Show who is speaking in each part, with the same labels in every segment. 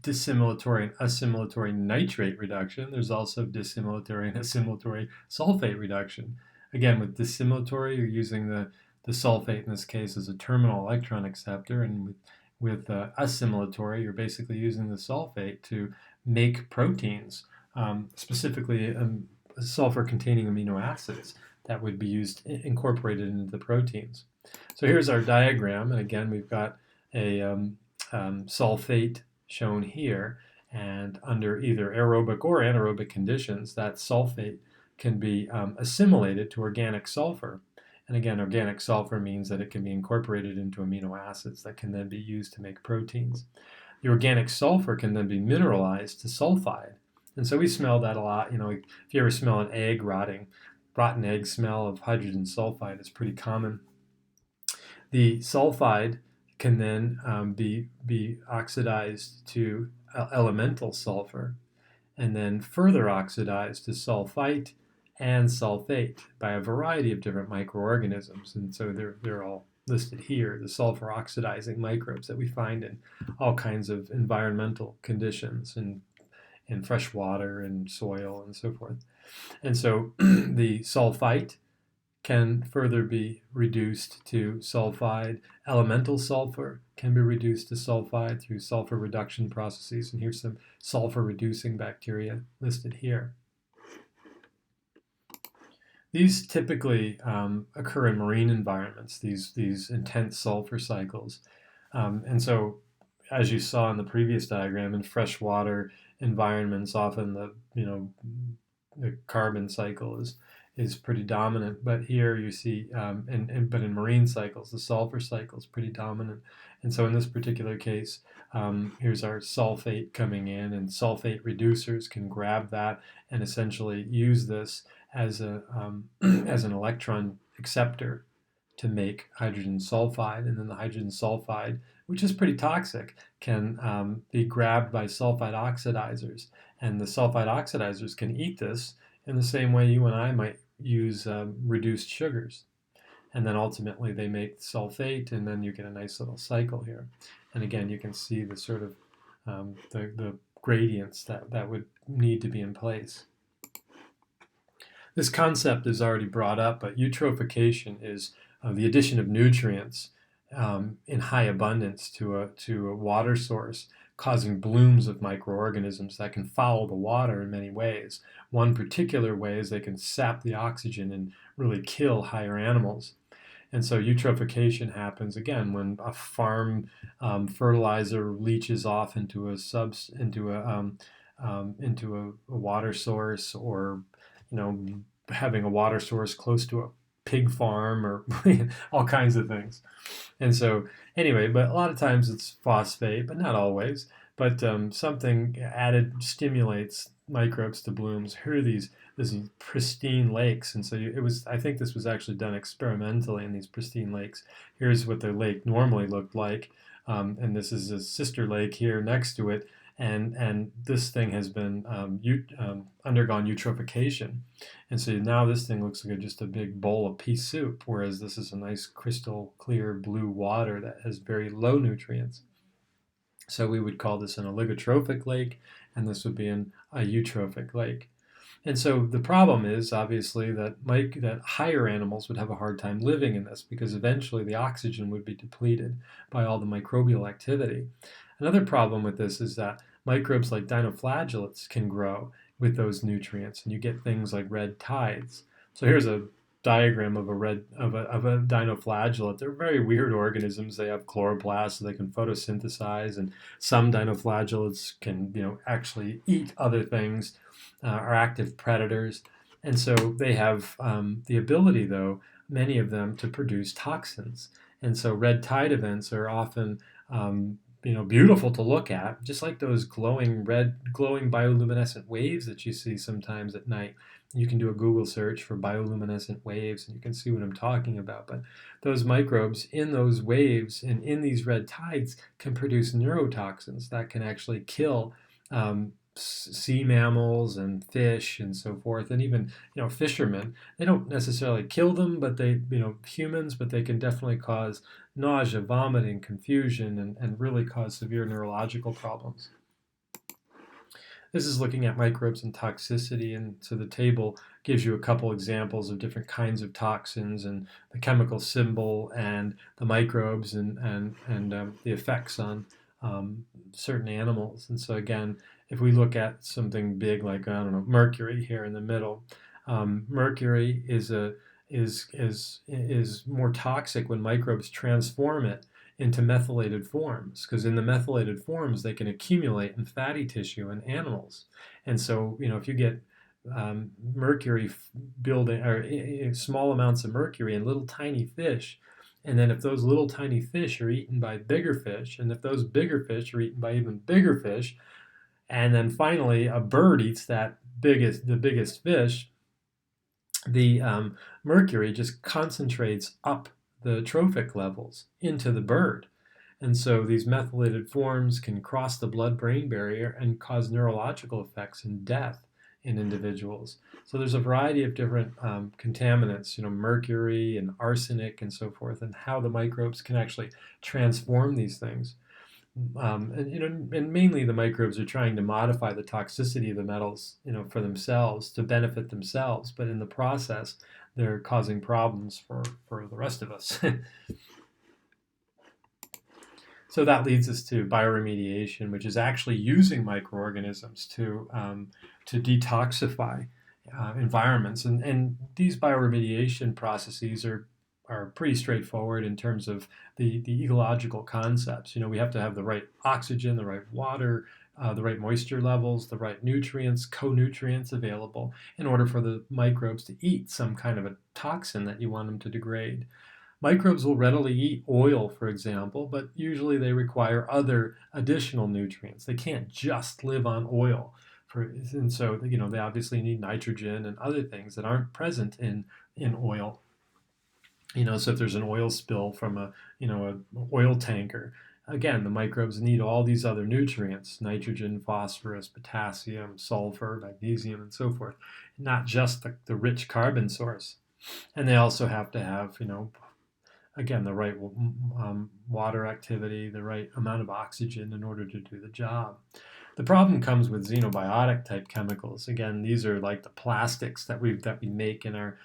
Speaker 1: dissimilatory and assimilatory nitrate reduction. There's also dissimilatory and assimilatory sulfate reduction. Again, with dissimilatory, you're using the sulfate in this case as a terminal electron acceptor, and with assimilatory, you're basically using the sulfate to make proteins, specifically sulfur-containing amino acids that would be incorporated into the proteins. So here's our diagram, and again, we've got a sulfate shown here, and under either aerobic or anaerobic conditions, that sulfate can be assimilated to organic sulfur. And again, organic sulfur means that it can be incorporated into amino acids that can then be used to make proteins. The organic sulfur can then be mineralized to sulfide. And so we smell that a lot. If you ever smell an egg rotting, rotten egg smell of hydrogen sulfide is pretty common. The sulfide can then be oxidized to elemental sulfur, and then further oxidized to sulfite and sulfate by a variety of different microorganisms. And so they're all listed here, the sulfur oxidizing microbes that we find in all kinds of environmental conditions, in fresh water and soil and so forth. And so the sulfite can further be reduced to sulfide. Elemental sulfur can be reduced to sulfide through sulfur reduction processes. And here's some sulfur reducing bacteria listed here. These typically occur in marine environments, these intense sulfur cycles. And so, as you saw in the previous diagram, in freshwater environments, often the carbon cycle is pretty dominant. But here you see, but in marine cycles, the sulfur cycle is pretty dominant. And so in this particular case, here's our sulfate coming in, and sulfate reducers can grab that and essentially use this as an electron acceptor to make hydrogen sulfide. And then the hydrogen sulfide, which is pretty toxic, can be grabbed by sulfide oxidizers. And the sulfide oxidizers can eat this in the same way you and I might use reduced sugars. And then ultimately they make sulfate, and then you get a nice little cycle here. And again, you can see the sort of the gradients that would need to be in place. This concept is already brought up, but eutrophication is the addition of nutrients in high abundance to a water source, causing blooms of microorganisms that can foul the water in many ways. One particular way is they can sap the oxygen and really kill higher animals. And so eutrophication happens again when a farm fertilizer leaches off into a water source, or having a water source close to a pig farm, or all kinds of things. And so anyway, but a lot of times it's phosphate, but not always. But something added stimulates microbes to blooms. Here are these pristine lakes, and so I think this was actually done experimentally in these pristine lakes. Here's what the lake normally looked like, and this is a sister lake here next to it. And this thing has been undergone eutrophication. And so now this thing looks like just a big bowl of pea soup, whereas this is a nice crystal clear blue water that has very low nutrients. So we would call this an oligotrophic lake, and this would be a eutrophic lake. And so the problem is obviously that higher animals would have a hard time living in this, because eventually the oxygen would be depleted by all the microbial activity. Another problem with this is that microbes like dinoflagellates can grow with those nutrients, and you get things like red tides. So here's a diagram of a dinoflagellate. They're very weird organisms. They have chloroplasts, so they can photosynthesize, and some dinoflagellates can actually eat other things, are active predators. And so they have the ability, though, many of them, to produce toxins. And so red tide events are often beautiful to look at, just like those glowing bioluminescent waves that you see sometimes at night. You can do a Google search for bioluminescent waves, and you can see what I'm talking about. But those microbes in those waves and in these red tides can produce neurotoxins that can actually kill sea mammals and fish and so forth, and even fishermen. They don't necessarily kill them, but they humans, but they can definitely cause nausea, vomiting, confusion, and really cause severe neurological problems. This is looking at microbes and toxicity, and so the table gives you a couple examples of different kinds of toxins and the chemical symbol and the microbes and the effects on certain animals. And so again, if we look at something big like, I don't know, mercury here in the middle, mercury is more toxic when microbes transform it into methylated forms, because in the methylated forms they can accumulate in fatty tissue in animals. And so, if you get mercury building or small amounts of mercury in little tiny fish, and then if those little tiny fish are eaten by bigger fish, and if those bigger fish are eaten by even bigger fish, and then finally a bird eats the biggest fish, the mercury just concentrates up the trophic levels into the bird. And so these methylated forms can cross the blood-brain barrier and cause neurological effects and death in individuals. So there's a variety of different contaminants, mercury and arsenic and so forth, and how the microbes can actually transform these things. And mainly the microbes are trying to modify the toxicity of the metals, for themselves to benefit themselves, but in the process, they're causing problems for the rest of us. So that leads us to bioremediation, which is actually using microorganisms to detoxify environments. And these bioremediation processes are pretty straightforward in terms of the ecological concepts. We have to have the right oxygen, the right water, the right moisture levels, the right nutrients, co-nutrients available in order for the microbes to eat some kind of a toxin that you want them to degrade. Microbes will readily eat oil, for example, but usually they require other additional nutrients. They can't just live on oil. And so, they obviously need nitrogen and other things that aren't present in oil. So if there's an oil spill from a oil tanker, again, the microbes need all these other nutrients: nitrogen, phosphorus, potassium, sulfur, magnesium, and so forth, not just the rich carbon source. And they also have to have, again, the right water activity, the right amount of oxygen in order to do the job. The problem comes with xenobiotic type chemicals. Again, these are like the plastics that we make in our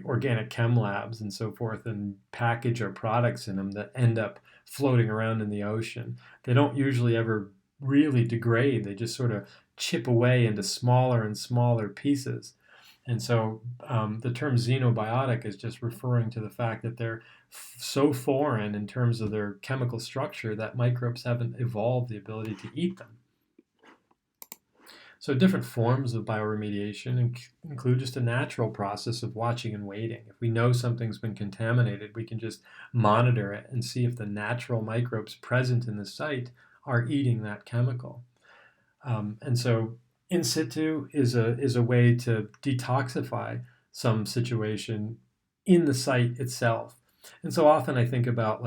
Speaker 1: organic chem labs and so forth, and package our products in them that end up floating around in the ocean. They don't usually ever really degrade. They just sort of chip away into smaller and smaller pieces. And so the term xenobiotic is just referring to the fact that they're so foreign in terms of their chemical structure that microbes haven't evolved the ability to eat them. So different forms of bioremediation include just a natural process of watching and waiting. If we know something's been contaminated, we can just monitor it and see if the natural microbes present in the site are eating that chemical. And so in situ is a way to detoxify some situation in the site itself. And so often I think about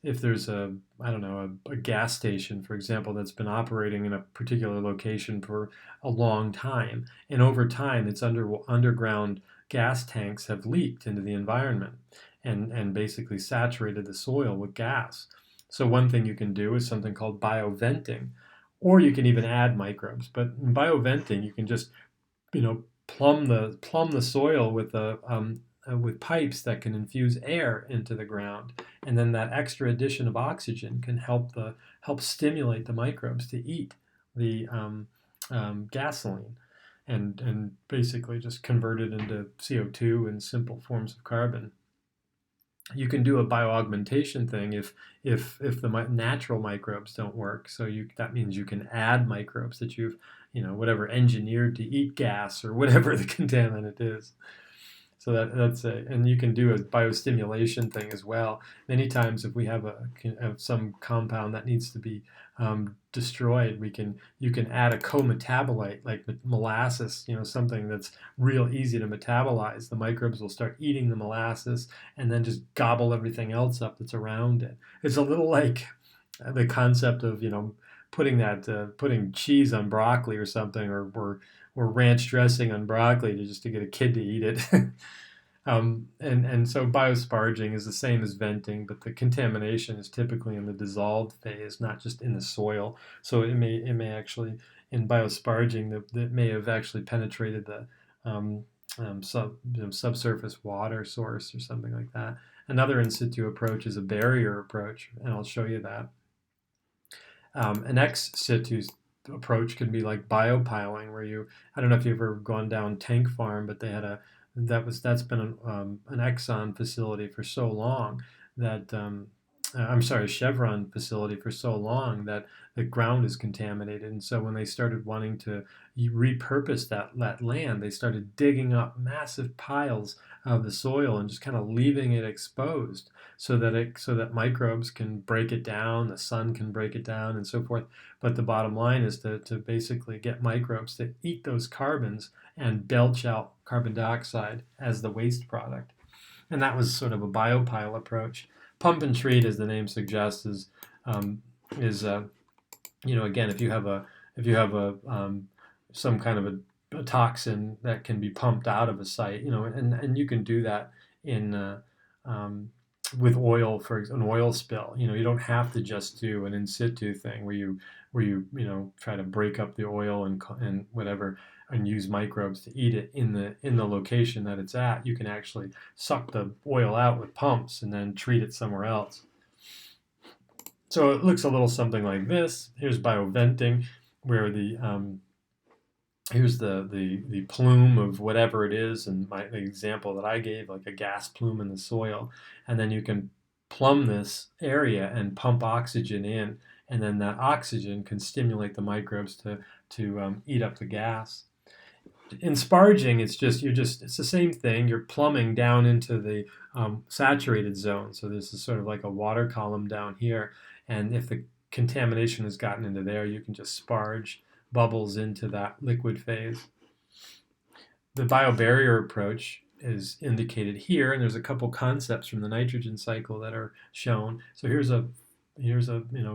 Speaker 1: if there's a gas station, for example, that's been operating in a particular location for a long time, and over time its underground gas tanks have leaked into the environment and basically saturated the soil with gas. So one thing you can do is something called bioventing, or you can even add microbes. But in bioventing, you can just plumb the soil with pipes that can infuse air into the ground, and then that extra addition of oxygen can help stimulate the microbes to eat the gasoline, and basically just convert it into CO2 and simple forms of carbon. You can do a bioaugmentation thing if the natural microbes don't work. So that means you can add microbes that you've engineered to eat gas or whatever the contaminant is. So that's and you can do a biostimulation thing as well. Many times, if we have some compound that needs to be destroyed, you can add a co-metabolite like molasses, something that's real easy to metabolize. The microbes will start eating the molasses and then just gobble everything else up that's around it. It's a little like the concept of putting cheese on broccoli or something, or ranch dressing on broccoli just to get a kid to eat it. And so biosparging is the same as venting, but the contamination is typically in the dissolved phase, not just in the soil. So it may actually, in biosparging, that may have actually penetrated the subsurface water source or something like that. Another in situ approach is a barrier approach, and I'll show you that. An ex situ approach could be like biopiling, where I don't know if you've ever gone down Tank Farm, but they had that's been an Exxon facility for so long that I'm sorry, Chevron facility for so long that the ground is contaminated. And so when they started wanting to repurpose that land, they started digging up massive piles of the soil and just kind of leaving it exposed so that microbes can break it down, the sun can break it down, and so forth. But the bottom line is to basically get microbes to eat those carbons and belch out carbon dioxide as the waste product. And that was sort of a biopile approach. Pump and treat, as the name suggests, is again, if you have some kind of a toxin that can be pumped out of a site, and you can do that in with oil, for an oil spill. You don't have to just do an in situ thing where you try to break up the oil and whatever and use microbes to eat it in the location that it's at. You can actually suck the oil out with pumps and then treat it somewhere else. So it looks a little something like this. Here's bioventing, where here's the plume of whatever it is, and the example that I gave, like a gas plume in the soil, and then you can plumb this area and pump oxygen in, and then that oxygen can stimulate the microbes to eat up the gas. In sparging, it's the same thing. You're plumbing down into the saturated zone. So this is sort of like a water column down here, and if the contamination has gotten into there, you can just sparge bubbles into that liquid phase. The biobarrier approach is indicated here, and there's a couple concepts from the nitrogen cycle that are shown. So here's a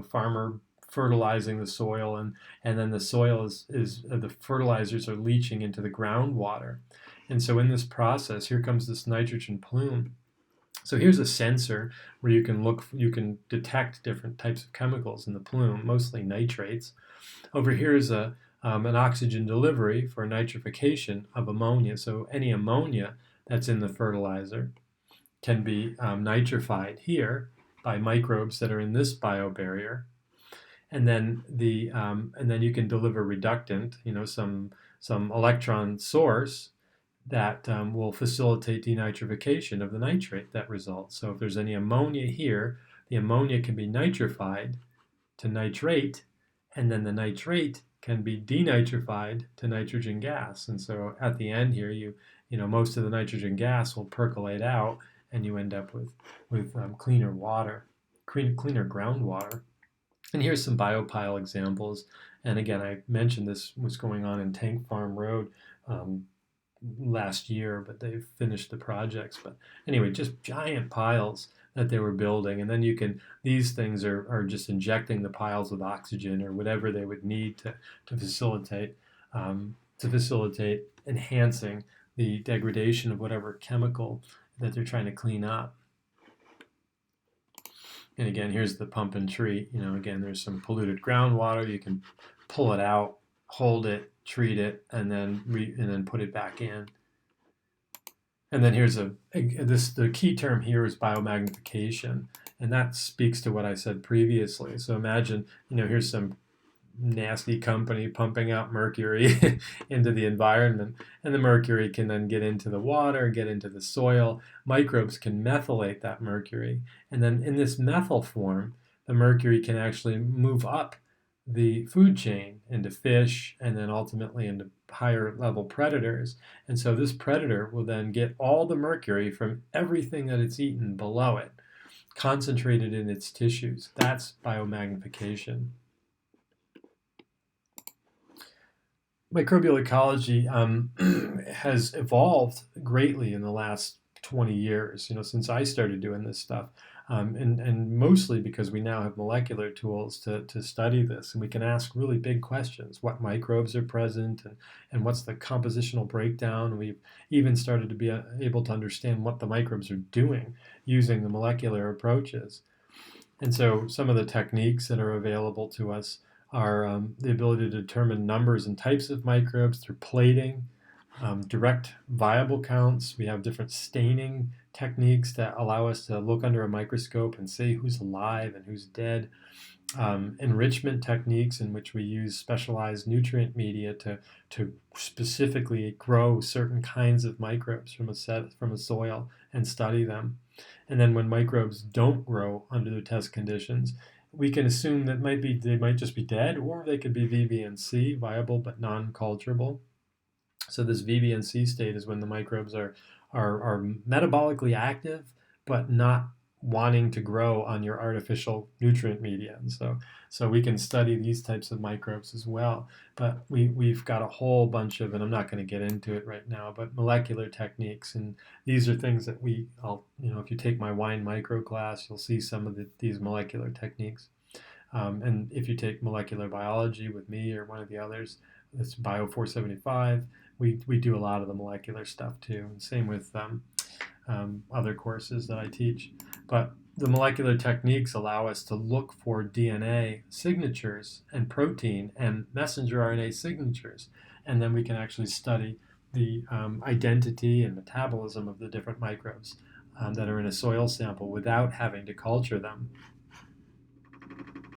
Speaker 1: farmer fertilizing the soil, and then the soil is the fertilizers are leaching into the groundwater. And so in this process, here comes this nitrogen plume. So here's a sensor where you can detect different types of chemicals in the plume, mostly nitrates. Over here is an oxygen delivery for nitrification of ammonia. So any ammonia that's in the fertilizer can be nitrified here by microbes that are in this biobarrier. And then you can deliver reductant, some electron source that will facilitate denitrification of the nitrate that results. So if there's any ammonia here, the ammonia can be nitrified to nitrate, and then the nitrate can be denitrified to nitrogen gas. And so at the end here, most of the nitrogen gas will percolate out, and you end up with cleaner water, cleaner groundwater. And here's some biopile examples. And again, I mentioned this was going on in Tank Farm Road last year, but they've finished the projects. But anyway, just giant piles that they were building. And then these things are just injecting the piles with oxygen or whatever they would need to facilitate enhancing the degradation of whatever chemical that they're trying to clean up. And again, here's the pump and treat. Again, there's some polluted groundwater. You can pull it out, hold it, treat it, and then put it back in. And then here's the key term here is biomagnification, and that speaks to what I said previously. So imagine, here's some nasty company pumping out mercury into the environment, and the mercury can then get into the water, get into the soil. Microbes can methylate that mercury, and then in this methyl form, the mercury can actually move up the food chain into fish and then ultimately into higher level predators. And so this predator will then get all the mercury from everything that it's eaten below it, concentrated in its tissues. That's biomagnification. Microbial ecology has evolved greatly in the last 20 years. Since I started doing this stuff, and mostly because we now have molecular tools to study this, and we can ask really big questions. What microbes are present, and what's the compositional breakdown? We've even started to be able to understand what the microbes are doing using the molecular approaches. And so some of the techniques that are available to us are the ability to determine numbers and types of microbes through plating, direct viable counts. We have different staining techniques that allow us to look under a microscope and say who's alive and who's dead. Enrichment techniques in which we use specialized nutrient media to specifically grow certain kinds of microbes from a soil and study them. And then when microbes don't grow under the test conditions, we can assume that they might just be dead, or they could be VBNC, viable but non-culturable. So this VBNC state is when the microbes are metabolically active, but not wanting to grow on your artificial nutrient media. And so we can study these types of microbes as well. But we've got a whole bunch of, and I'm not going to get into it right now, but molecular techniques. And these are things that if you take my wine micro class, you'll see some of these molecular techniques. And if you take molecular biology with me or one of the others, it's Bio 475. We do a lot of the molecular stuff too. And same with other courses that I teach. But the molecular techniques allow us to look for DNA signatures and protein and messenger RNA signatures. And then we can actually study the identity and metabolism of the different microbes that are in a soil sample without having to culture them.